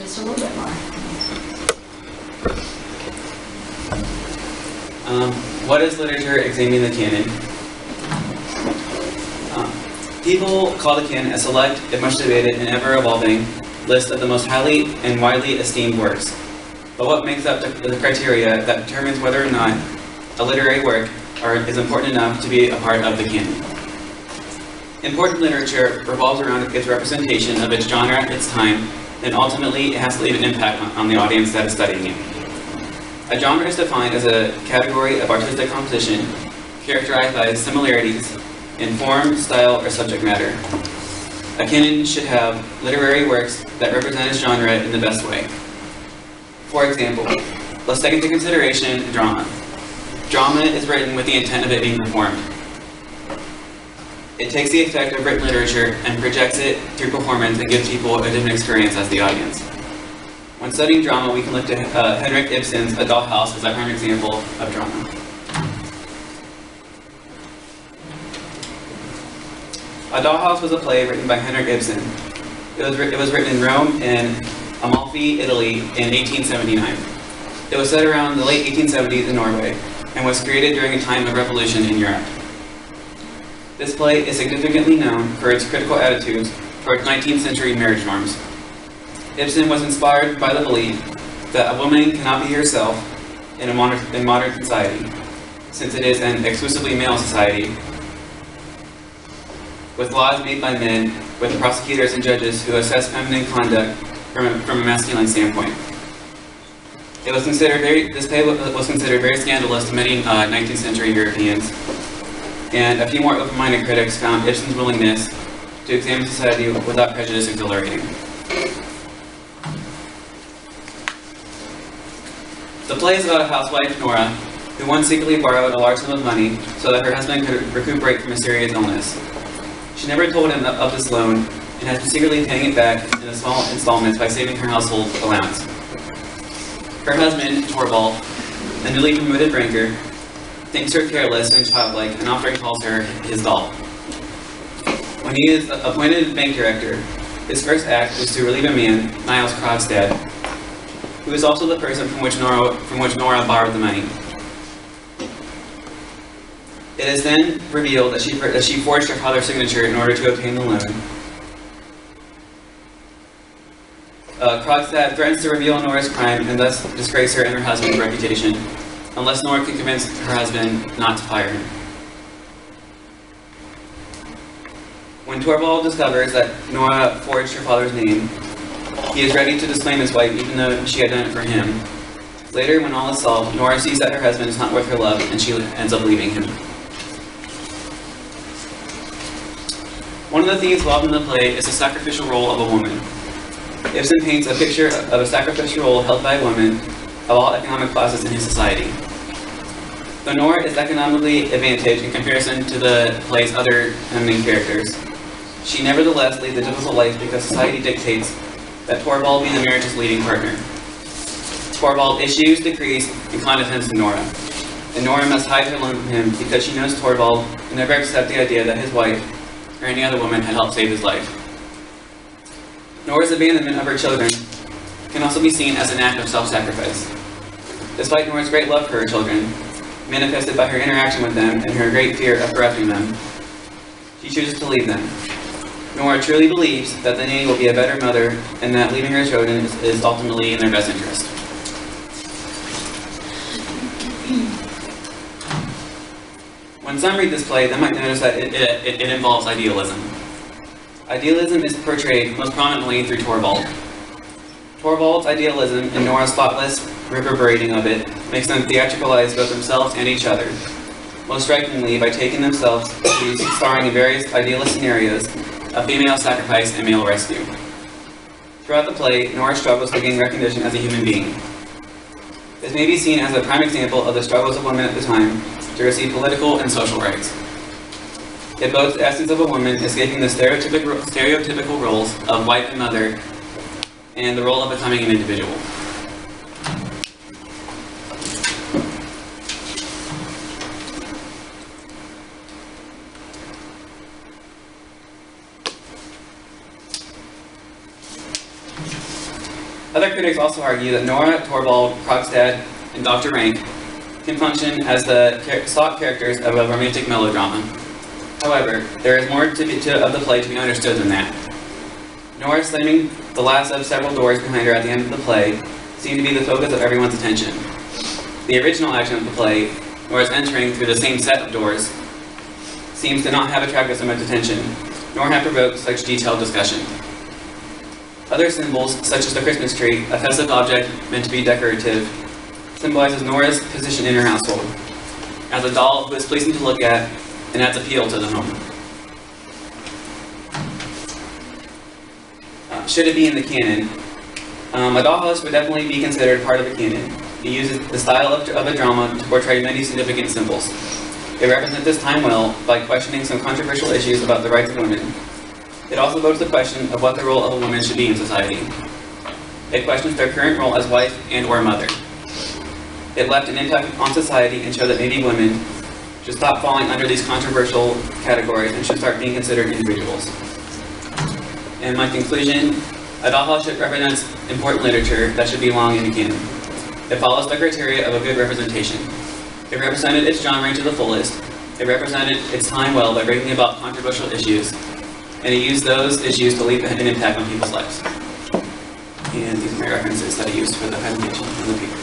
just a little bit more. What is literature examining the canon? People call the canon a select and much debated and ever-evolving list of the most highly and widely esteemed works. But what makes up the criteria that determines whether or not a literary work is important enough to be a part of the canon? Important literature revolves around its representation of its genre at its time, and ultimately it has to leave an impact on the audience that is studying it. A genre is defined as a category of artistic composition characterized by similarities in form, style, or subject matter. A canon should have literary works that represent its genre in the best way. For example, let's take into consideration drama. Drama is written with the intent of it being performed. It takes the effect of written literature and projects it through performance and gives people a different experience as the audience. When studying drama, we can look to Henrik Ibsen's A Dollhouse as our prime example of drama. A Dollhouse was a play written by Henrik Ibsen. It was written in Rome and Amalfi, Italy in 1879. It was set around the late 1870s in Norway and was created during a time of revolution in Europe. This play is significantly known for its critical attitudes towards 19th century marriage norms. Ibsen was inspired by the belief that a woman cannot be herself in modern society, since it is an exclusively male society, with laws made by men, with prosecutors and judges who assess feminine conduct from a masculine standpoint. This play was considered very scandalous to many 19th century Europeans, and a few more open-minded critics found Ibsen's willingness to examine society without prejudice exhilarating. The play is about a housewife, Nora, who once secretly borrowed a large sum of money so that her husband could recuperate from a serious illness. She never told him of this loan and has been secretly paying it back in small installments by saving her household allowance. Her husband, Torvald, a newly promoted banker, thinks her careless and childlike and often calls her his doll. When he is appointed bank director, his first act is to relieve a man, Niles Krogstad, who is also the person from which Nora borrowed the money. It is then revealed that she forged her father's signature in order to obtain the loan. Krogstad threatens to reveal Nora's crime and thus disgrace her and her husband's reputation, unless Nora can convince her husband not to fire him. When Torvald discovers that Nora forged her father's name, he is ready to disclaim his wife even though she had done it for him. Later, when all is solved, Nora sees that her husband is not worth her love and she ends up leaving him. One of the themes involved in the play is the sacrificial role of a woman. Ibsen paints a picture of a sacrificial role held by a woman of all economic classes in his society. Though Nora is economically advantaged in comparison to the play's other main characters, she nevertheless leads a difficult life because society dictates that Torvald be the marriage's leading partner. Torvald issues decrees and condescends to Nora, and Nora must hide her love from him because she knows Torvald will never accept the idea that his wife or any other woman had helped save his life. Nora's abandonment of her children can also be seen as an act of self-sacrifice. Despite Nora's great love for her children, manifested by her interaction with them and her great fear of corrupting them, she chooses to leave them. Nora truly believes that the nanny will be a better mother and that leaving her children is ultimately in their best interest. When some read this play, they might notice that it involves idealism. Idealism is portrayed most prominently through Torvald. Torvald's idealism and Nora's thoughtless reverberating of it makes them theatricalize both themselves and each other, most strikingly by taking themselves to starring in various idealist scenarios of female sacrifice and male rescue. Throughout the play, Nora struggles to gain recognition as a human being. This may be seen as a prime example of the struggles of women at the time to receive political and social rights. It boasts the essence of a woman escaping the stereotypical roles of wife and mother and the role of becoming an individual. Other critics also argue that Nora, Torvald, Krogstad, and Dr. Rank can function as the stock characters of a romantic melodrama. However, there is more of the play to be understood than that. Nora slamming the last of several doors behind her at the end of the play seemed to be the focus of everyone's attention. The original action of the play, Nora's entering through the same set of doors, seems to not have attracted so much attention, nor have provoked such detailed discussion. Other symbols, such as the Christmas tree, a festive object meant to be decorative, symbolizes Nora's position in her household, as a doll who is pleasing to look at and adds appeal to the home. Should it be in the canon? A dollhouse would definitely be considered part of the canon. It uses the style of a drama to portray many significant symbols. It represents this time well by questioning some controversial issues about the rights of women. It also votes the question of what the role of a woman should be in society. It questions their current role as wife and or mother. It left an impact on society and showed that maybe women should stop falling under these controversial categories and should start being considered individuals. In my conclusion, a dollhouse represents important literature that should belong in the canon. It follows the criteria of a good representation. It represented its genre to the fullest. It represented its time well by bringing about controversial issues. And it used those issues to leave an impact on people's lives. And these are my references that I used for the presentation in the paper.